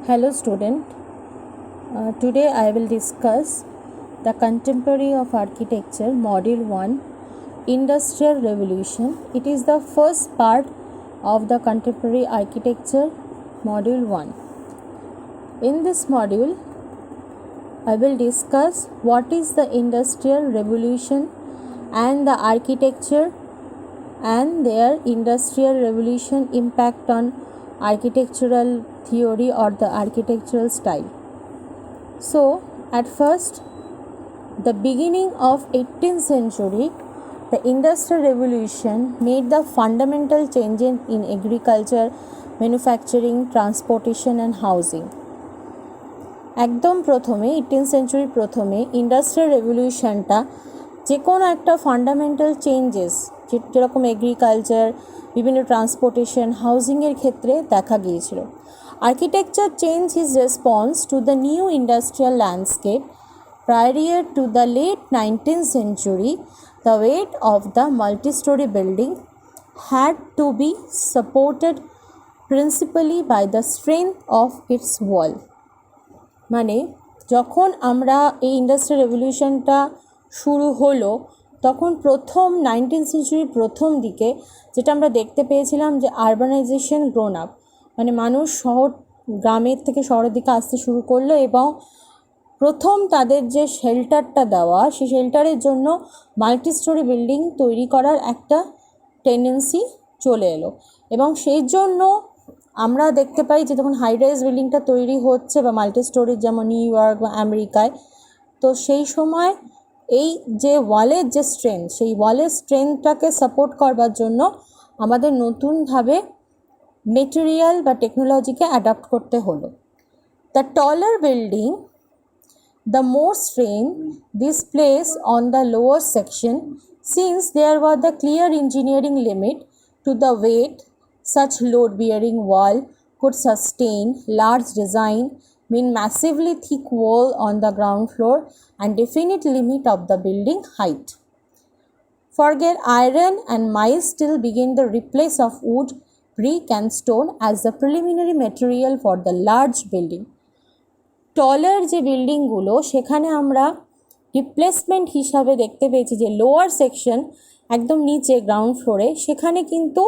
Hello student, today I will discuss the contemporary of architecture module 1 industrial revolution. It is the first part of the contemporary architecture module 1. In this module I will discuss what is the industrial revolution and the architecture and their industrial revolution impact on architectural theory or the architectural style. So at first, the beginning of 18th century, the industrial revolution made the fundamental changes in agriculture, manufacturing, transportation and housing. একদম প্রথমে 18th century প্রথমে industrial রেভলিউশনটা যে কোনো একটা fundamental changes যেরকম agriculture, বিভিন্ন transportation, হাউজিংয়ের ক্ষেত্রে দেখা গিয়েছিল। Architecture change his response to the new industrial landscape prior to the late 19th century. The weight of the multi-story building had to be supported principally by the strength of its wall. মানে যখন আমরা এই industrial রেভলিউশনটা শুরু হলো তখন প্রথম 19th সেঞ্চুরির প্রথম দিকে যেটা আমরা দেখতে পেয়েছিলাম যে আরবানাইজেশন গ্রোন আপ, মানে মানুষ গ্রামের থেকে শহরের দিকে আসতে শুরু করলো এবং প্রথম তাদের যে শেল্টারটা দেওয়া সেই শেল্টারের জন্য মাল্টি স্টোরি বিল্ডিং তৈরি করার একটা টেন্ডেন্সি চলে এলো এবং সেই জন্য আমরা দেখতে পাই যে যখন হাই রাইজ বিল্ডিংটা তৈরি হচ্ছে বা মাল্টি স্টোরিজ যেমন নিউ ইয়র্ক বা আমেরিকায়, তো সেই সময় এই যে ওয়ালের যে স্ট্রেংথ, সেই ওয়ালের স্ট্রেংথটাকে সাপোর্ট করবার জন্য আমাদের নতুনভাবে মেটেরিয়াল বা টেকনোলজিকে অ্যাডাপ্ট করতে হলো। The taller building, the more strain this placed on the lower section, since there was the clear engineering limit to the weight such load-bearing wall could sustain. Large design mean massively thick wall on the ground floor and definite limit of the building height. Forget iron and mild steel begin the replace of wood, brick and stone as the preliminary material for the large building. টলার যে বিল্ডিংগুলো সেখানে আমরা replacement হিসাবে দেখতে পেয়েছি যে lower section একদম নিচে গ্রাউন্ড ফ্লোরে সেখানে কিন্তু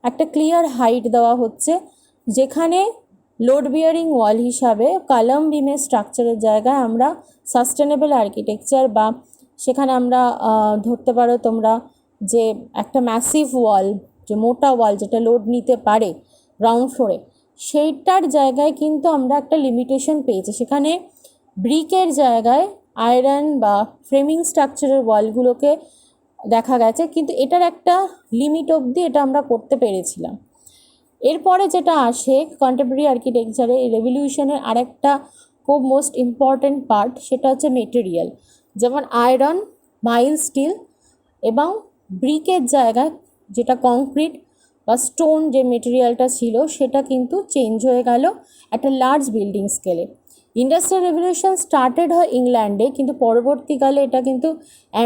একটা ক্লিয়ার হাইট দেওয়া হচ্ছে, যেখানে লোড বিয়ারিং ওয়াল হিসাবে কলাম বিমের স্ট্রাকচারের জায়গায় আমরা সাস্টেনেবল আর্কিটেকচার বা সেখানে আমরা ধরতে পারো তোমরা যে একটা ম্যাসিভ ওয়াল, যে মোটা ওয়াল যেটা লোড নিতে পারে গ্রাউন্ড ফ্লোরে, সেইটার জায়গায় কিন্তু আমরা একটা লিমিটেশন পেয়েছি। সেখানে ব্রিকের জায়গায় আয়রন বা ফ্রেমিং স্ট্রাকচারের ওয়ালগুলোকে দেখা গেছে, কিন্তু এটার একটা লিমিট অবধি এটা আমরা করতে পেরেছিলাম। এরপরে যেটা আসে কন্টেম্পোরারি আর্কিটেকচারে রেভলিউশনের আরেকটা খুব মোস্ট ইম্পর্ট্যান্ট পার্ট, সেটা হচ্ছে মেটেরিয়াল, যেমন আয়রন, মাইল্ড স্টিল এবং ব্রিকের জায়গায় যেটা কংক্রিট বা স্টোন যে মেটেরিয়ালটা ছিল সেটা কিন্তু চেঞ্জ হয়ে গেল একটা লার্জ বিল্ডিং স্কেলে। ইন্ডাস্ট্রিয়াল রেভলিউশন স্টার্টেড হয় ইংল্যান্ডে, কিন্তু পরবর্তীকালে এটা কিন্তু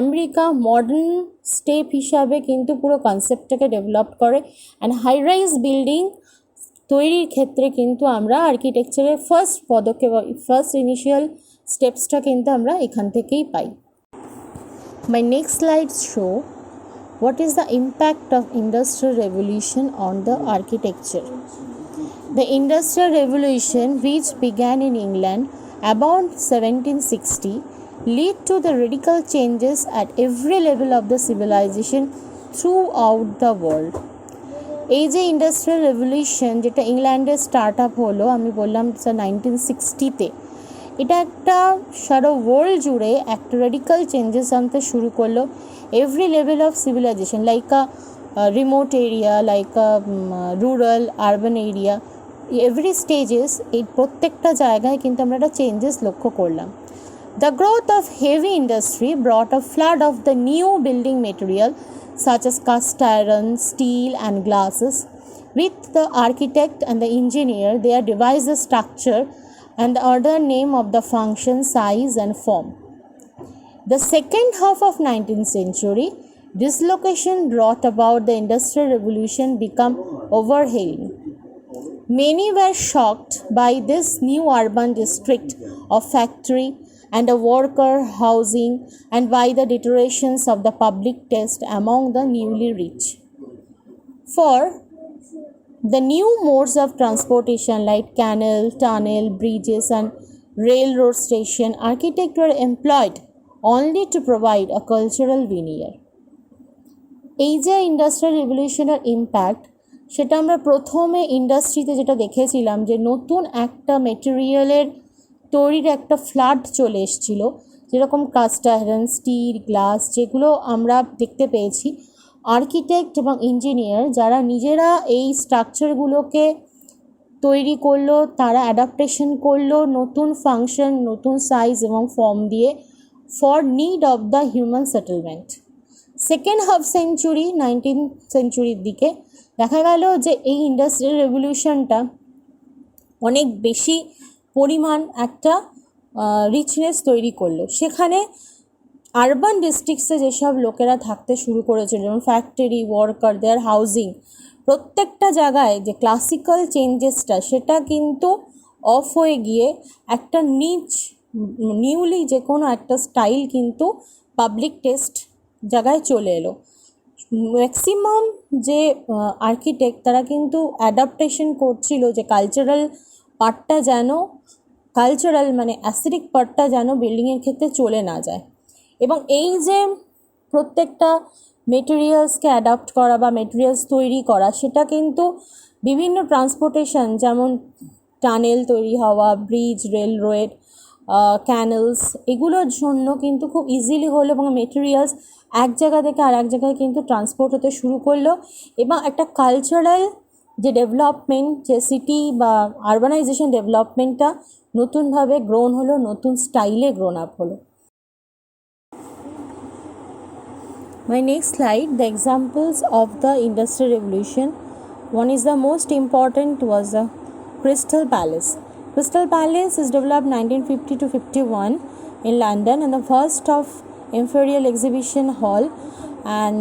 আমেরিকা মডার্ন স্টেপ হিসাবে কিন্তু পুরো কনসেপ্টটাকে ডেভেলপ করে অ্যান্ড হাই রাইজ বিল্ডিং তৈরির ক্ষেত্রে কিন্তু আমরা আর্কিটেকচারের ফার্স্ট পদক্ষেপ, ফার্স্ট ইনিশিয়াল স্টেপসটা কিন্তু আমরা এখান থেকেই পাই। My next slides show what is the impact of industrial revolution on the architecture. The industrial revolution, which began in England about 1760, led to the radical changes at every level of the civilization throughout the world. এই যে industrial revolution যেটা ইংল্যান্ডে start up হলো, আমি বললাম 1960-তে, এটা একটা সারা world জুড়ে একটা রেডিক্যাল চেঞ্জেস আনতে শুরু করলো। Every level of civilization, like a remote area, like a rural, urban area, every stages, এই প্রত্যেকটা জায়গায় কিন্তু আমরা একটা চেঞ্জেস লক্ষ্য করলাম। The growth of heavy industry brought a flood of the new building material such as cast iron, steel and glasses. With the architect and the engineer, they have devised the structure and the other name of the function, size and form. The second half of 19th century, dislocation brought about the industrial revolution become overhauling. Many were shocked by this new urban district of factory and a worker housing and by the deteriorations of the public taste among the newly rich. For the new modes of transportation like canal, tunnel, bridges and railroad station architects were employed only to provide a cultural veneer. এই যে industrial রেভলিউশনের impact, সেটা আমরা প্রথমে ইন্ডাস্ট্রিতে যেটা দেখেছিলাম যে নতুন একটা মেটেরিয়ালের তৈরির একটা ফ্লাড চলে এসেছিল, যেরকম কাস্ট আয়রন, স্টিল, গ্লাস, যেগুলো আমরা দেখতে পেয়েছি। আর্কিটেক্ট এবং ইঞ্জিনিয়ার যারা নিজেরা এই স্ট্রাকচারগুলোকে তৈরি করলো, তারা অ্যাডাপ্টেশন করলো নতুন ফাংশন, নতুন সাইজ এবং ফর্ম দিয়ে for need of the human settlement. Second half century 19th সেঞ্চুরির দিকে দেখা গেল যে এই ইন্ডাস্ট্রিয়াল রেভলিউশনটা অনেক বেশি পরিমাণ একটা রিচনেস তৈরি করলো। সেখানে আরবান ডিস্ট্রিক্টসে যেসব লোকেরা থাকতে শুরু করেছিল, যেমন ফ্যাক্টরি ওয়ার্কার, দেয়ার হাউজিং, প্রত্যেকটা জায়গায় যে ক্লাসিক্যাল চেঞ্জেসটা সেটা কিন্তু অফ হয়ে গিয়ে একটা নিউলি যে কোনো একটা স্টাইল কিন্তু পাবলিক টেস্ট জায়গায় চলে এলো। ম্যাক্সিমাম যে আর্কিটেক্ট তারা কিন্তু অ্যাডাপ্টেশন করছিল যে কালচারাল পার্টটা যেন মানে অ্যাসথেটিক পার্টটা যেন বিল্ডিংয়ের ক্ষেত্রে চলে না যায়। এবং এই যে প্রত্যেকটা মেটেরিয়ালসকে অ্যাডাপ্ট করা বা মেটেরিয়ালস তৈরি করা, সেটা কিন্তু বিভিন্ন ট্রান্সপোর্টেশন যেমন টানেল তৈরি হওয়া, ব্রিজ, রেলওয়ে, ক্যানেলস, এগুলোর জন্য কিন্তু খুব ইজিলি হলো এবং মেটেরিয়ালস এক জায়গা থেকে আর এক জায়গায় কিন্তু ট্রান্সপোর্ট হতে শুরু করলো। এবং একটা কালচারাল যে ডেভেলপমেন্ট, যে সিটি বা আরবানাইজেশন ডেভেলপমেন্টটা নতুনভাবে গ্রোন হলো, নতুন স্টাইলে গ্রোন আপ হলো। My next slide, the examples of the Industrial Revolution. One is the most important was the Crystal Palace. Crystal Palace is developed 1950 to 51 in London and the first of Imperial Exhibition Hall, and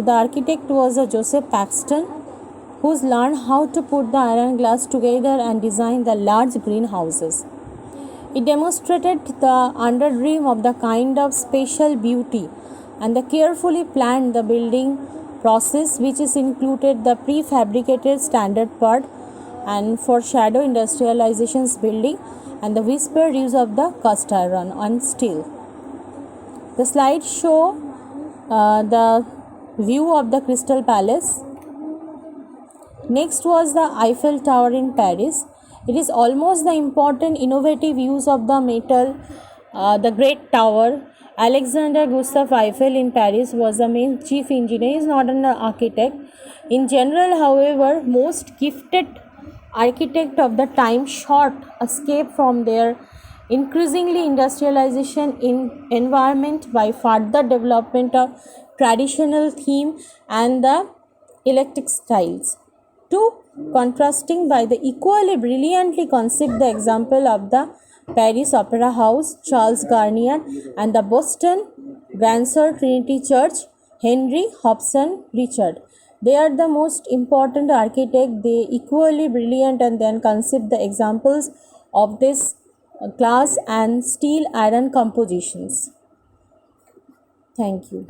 the architect was Joseph Paxton, who's learned how to put the iron glass together and design the large greenhouses. It demonstrated the underdream of the kind of spatial beauty and the carefully planned the building process, which is included the prefabricated standard part and foreshadow industrialization's building and the whispered use of the cast iron and steel. The slides show the view of the Crystal Palace. Next was the Eiffel Tower in Paris. It is almost the important innovative use of the metal, the Great Tower. Alexander Gustave Eiffel in Paris was the main chief engineer. He is not an architect. In general, however, most gifted architects of the time sought escape from their increasingly industrialization in environment by further development of traditional theme and the eclectic styles. To contrasting by the equally brilliantly conceived the example of the Paris Opera House, Charles Garnier, and the Boston Grandsir Trinity Church, Henry Hobson Richard. They are the most important architects. They equally brilliant and then conceived the examples of this glass and steel iron compositions. Thank you.